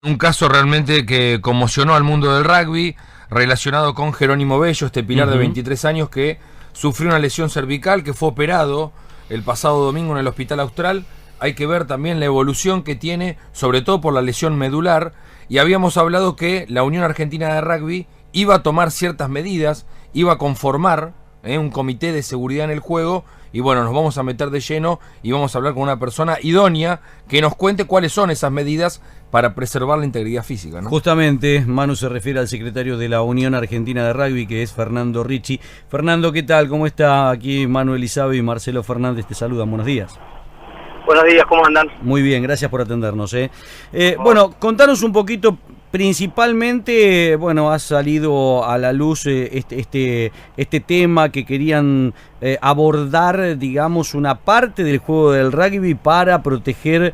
Un caso realmente que conmocionó al mundo del rugby, relacionado con Jerónimo Bello, este pilar de 23 años que sufrió una lesión cervical, que fue operado el pasado domingo en el Hospital Austral. Hay que ver también la evolución que tiene, sobre todo por la lesión medular, y habíamos hablado que la Unión Argentina de Rugby iba a tomar ciertas medidas, iba a conformar un comité de seguridad en el juego, y bueno, nos vamos a meter de lleno y vamos a hablar con una persona idónea que nos cuente cuáles son esas medidas para preservar la integridad física, ¿no? Justamente, Manu se refiere al secretario de la Unión Argentina de Rugby, que es Fernando Ricci. Fernando, ¿qué tal? ¿Cómo está? Aquí Manu Elizabeth y Marcelo Fernández te saludan. Buenos días. Buenos días, ¿cómo andan? Muy bien, gracias por atendernos. Bueno, contanos un poquito, principalmente, bueno, ha salido a la luz este tema que querían abordar, digamos, una parte del juego del rugby para proteger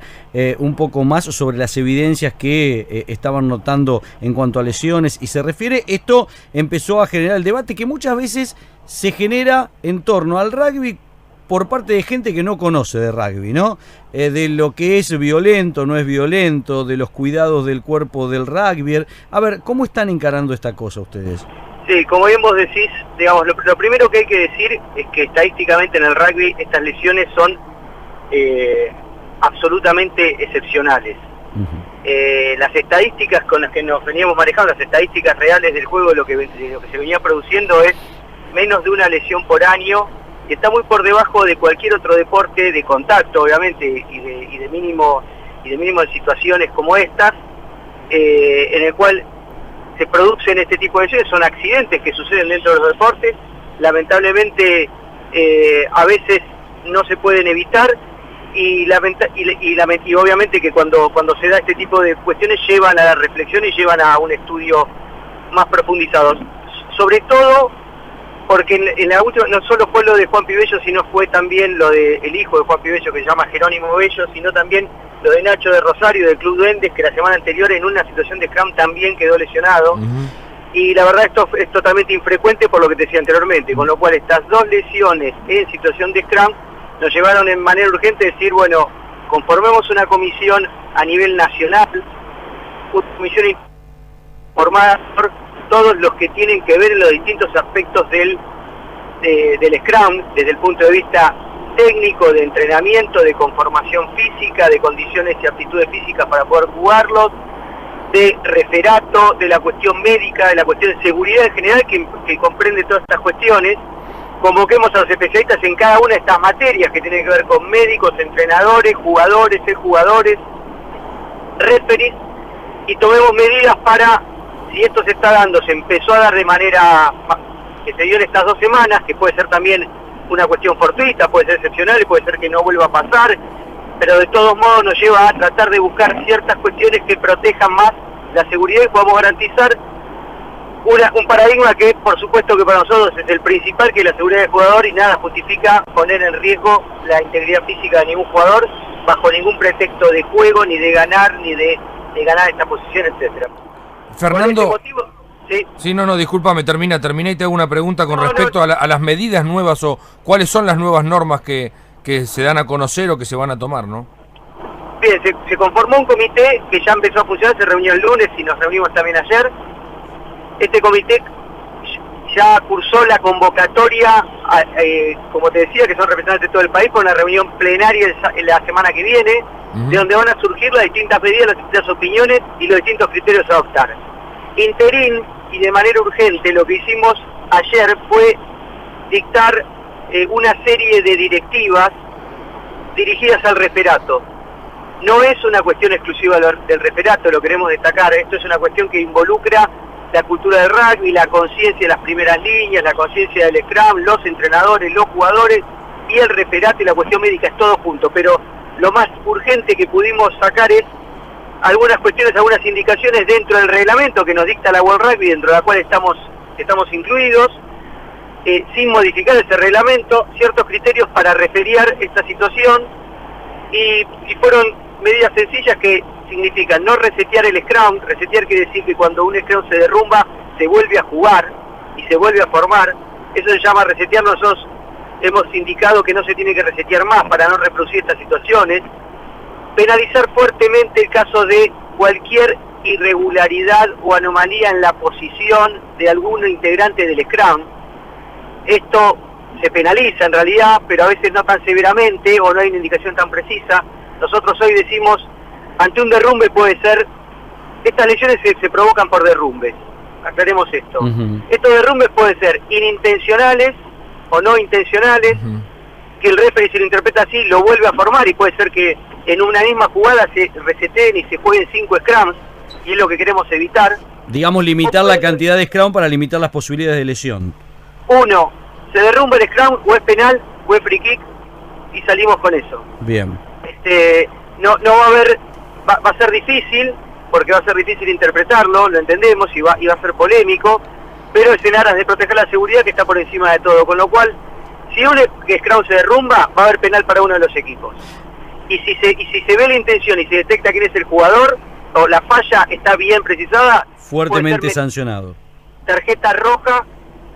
un poco más sobre las evidencias que estaban notando en cuanto a lesiones. Y se refiere, esto empezó a generar el debate que muchas veces se genera en torno al rugby por parte de gente que no conoce de rugby, ¿no? De lo que es violento, no es violento, de los cuidados del cuerpo del rugby. A ver, ¿cómo están encarando esta cosa ustedes? Sí, como bien vos decís, digamos, lo primero que hay que decir es que estadísticamente en el rugby estas lesiones son absolutamente excepcionales. Las estadísticas con las que nos veníamos manejando, las estadísticas reales del juego, lo que se venía produciendo es menos de una lesión por año, y está muy por debajo de cualquier otro deporte de contacto, obviamente, y de mínimo en situaciones como estas, en el cual se producen este tipo de lesiones. Son accidentes que suceden dentro de los deportes, lamentablemente a veces no se pueden evitar, y obviamente que cuando se da este tipo de cuestiones llevan a la reflexión y llevan a un estudio más profundizado, sobre todo porque en la última no solo fue lo de Juan Pibello, sino fue también lo de el hijo de Juan Pibello, que se llama Jerónimo Bello, sino también lo de Nacho de Rosario del Club Duendes, que la semana anterior en una situación de scrum también quedó lesionado. Y la verdad esto es totalmente infrecuente por lo que te decía anteriormente, con lo cual estas dos lesiones en situación de scrum nos llevaron en manera urgente a decir, bueno, conformemos una comisión a nivel nacional, una comisión formada por todos los que tienen que ver en los distintos aspectos del Scrum, desde el punto de vista técnico, de entrenamiento, de conformación física, de condiciones y aptitudes físicas para poder jugarlos, de referato, de la cuestión médica, de la cuestión de seguridad en general, que comprende todas estas cuestiones. Convoquemos a los especialistas en cada una de estas materias que tienen que ver con médicos, entrenadores, jugadores, exjugadores, referees, y tomemos medidas para, si esto se está dando, se empezó a dar de manera que se dio en estas 2 semanas, que puede ser también una cuestión fortuita, puede ser excepcional, puede ser que no vuelva a pasar, pero de todos modos nos lleva a tratar de buscar ciertas cuestiones que protejan más la seguridad y podamos garantizar un paradigma que por supuesto que para nosotros es el principal, que es la seguridad del jugador, y nada justifica poner en riesgo la integridad física de ningún jugador bajo ningún pretexto de juego, ni de ganar, ni de ganar esta posición, etcétera. Fernando, sí, no, discúlpame, termina y te hago una pregunta con respecto a las medidas nuevas, o cuáles son las nuevas normas que se dan a conocer o que se van a tomar, ¿no? Bien, se conformó un comité que ya empezó a funcionar, se reunió el lunes y nos reunimos también ayer. Este comité ya cursó la convocatoria, como te decía, que son representantes de todo el país, con una reunión plenaria en la semana que viene, de donde van a surgir las distintas medidas, las distintas opiniones y los distintos criterios a adoptar. Interín y de manera urgente, lo que hicimos ayer fue dictar una serie de directivas dirigidas al referato. No es una cuestión exclusiva del referato, lo queremos destacar, esto es una cuestión que involucra la cultura del rugby, la conciencia de las primeras líneas, la conciencia del scrum, los entrenadores, los jugadores y el referato y la cuestión médica, es todo junto, pero lo más urgente que pudimos sacar es algunas cuestiones, algunas indicaciones dentro del reglamento que nos dicta la World Rugby, dentro de la cual estamos incluidos, sin modificar ese reglamento, ciertos criterios para referiar esta situación, y fueron medidas sencillas que significan no resetear el scrum. Resetear quiere decir que cuando un scrum se derrumba, se vuelve a jugar y se vuelve a formar. Eso se llama resetear. Nosotros hemos indicado que no se tiene que resetear más para no reproducir estas situaciones. Penalizar fuertemente el caso de cualquier irregularidad o anomalía en la posición de algún integrante del scrum. Esto se penaliza en realidad, pero a veces no tan severamente o no hay una indicación tan precisa. Nosotros hoy decimos, ante un derrumbe puede ser, estas lesiones se provocan por derrumbes, aclaremos esto. Estos derrumbes pueden ser inintencionales o no intencionales, que el referee, si lo interpreta así, lo vuelve a formar, y puede ser que en una misma jugada se reseteen y se jueguen 5 scrums, y es lo que queremos evitar. Digamos, limitar la cantidad de scrum para limitar las posibilidades de lesión. Uno, se derrumba el scrum, o es penal, o es free kick, y salimos con eso. Bien. No va a haber, va a ser difícil, porque va a ser difícil interpretarlo, lo entendemos, y va a ser polémico, pero es en aras de proteger la seguridad, que está por encima de todo, con lo cual, si un scrum se derrumba, va a haber penal para uno de los equipos. Y si se ve la intención y se detecta quién es el jugador, o la falla está bien precisada, fuertemente sancionado. Tarjeta roja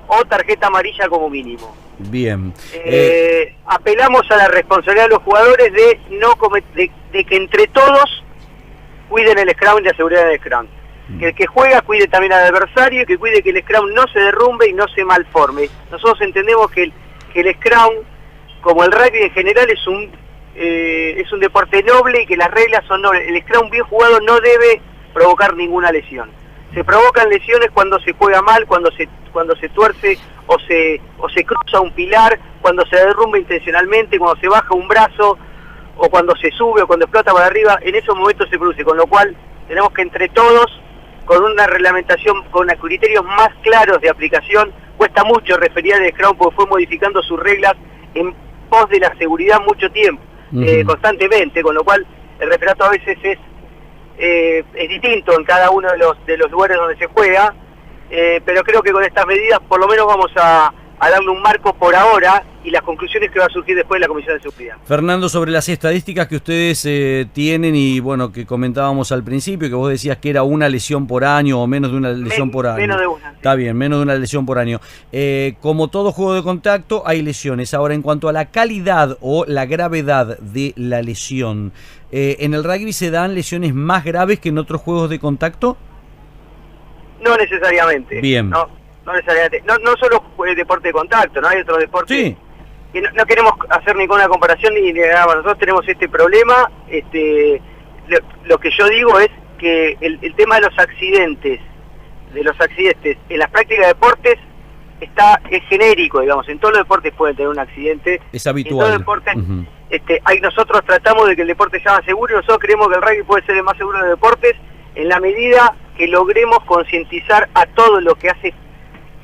o tarjeta amarilla como mínimo. Bien. Apelamos a la responsabilidad de los jugadores de que entre todos cuiden el scrum y la seguridad del scrum. Que el que juega cuide también al adversario, y que cuide que el scrum no se derrumbe y no se malforme. Nosotros entendemos que el scrum, como el rugby en general, es un deporte noble, y que las reglas son nobles. El scrum bien jugado no debe provocar ninguna lesión. Se provocan lesiones cuando se juega mal, cuando se tuerce o se cruza un pilar, cuando se derrumba intencionalmente, cuando se baja un brazo, o cuando se sube o cuando explota para arriba. En esos momentos se produce, con lo cual tenemos que entre todos, con una reglamentación, con criterios más claros de aplicación. Cuesta mucho referir al scrum porque fue modificando sus reglas en pos de la seguridad mucho tiempo, constantemente, con lo cual el referato a veces es distinto en cada uno de los lugares donde se juega, pero creo que con estas medidas por lo menos vamos a darle un marco por ahora, y las conclusiones que va a surgir después de la Comisión de Seguridad. Fernando, sobre las estadísticas que ustedes tienen, y bueno, que comentábamos al principio, que vos decías que era una lesión por año o menos de una lesión por año. Menos de una. Sí. Está bien, menos de una lesión por año. Como todo juego de contacto, hay lesiones. Ahora, en cuanto a la calidad o la gravedad de la lesión, ¿en el rugby se dan lesiones más graves que en otros juegos de contacto? No necesariamente. Bien. No necesariamente. No solo el deporte de contacto, ¿no? Hay otros deportes. Sí. Que no queremos hacer ninguna comparación ni nada. Nosotros tenemos este problema. Lo que yo digo es que el tema de los accidentes en las prácticas de deportes es genérico, digamos. En todos los deportes pueden tener un accidente. Es habitual. En todos los deportes, nosotros tratamos de que el deporte sea más seguro, y nosotros creemos que el rugby puede ser el más seguro de los deportes en la medida que logremos concientizar a todo lo que hace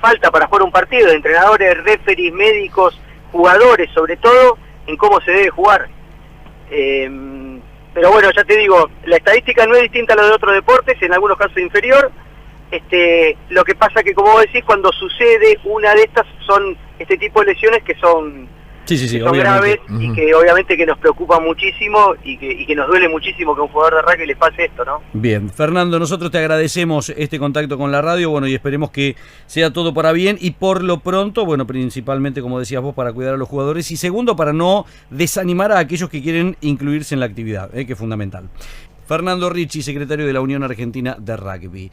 falta para jugar un partido, de entrenadores, referees, médicos, jugadores, sobre todo, en cómo se debe jugar. Pero bueno, ya te digo, la estadística no es distinta a la de otros deportes, en algunos casos inferior. Lo que pasa que, como vos decís, cuando sucede una de estas, son este tipo de lesiones que son graves, y que obviamente que nos preocupa muchísimo, y que nos duele muchísimo que a un jugador de rugby le pase esto, ¿no? Bien, Fernando, nosotros te agradecemos este contacto con la radio, bueno, y esperemos que sea todo para bien, y por lo pronto, bueno, principalmente, como decías vos, para cuidar a los jugadores, y segundo, para no desanimar a aquellos que quieren incluirse en la actividad, que es fundamental. Fernando Ricci, secretario de la Unión Argentina de Rugby.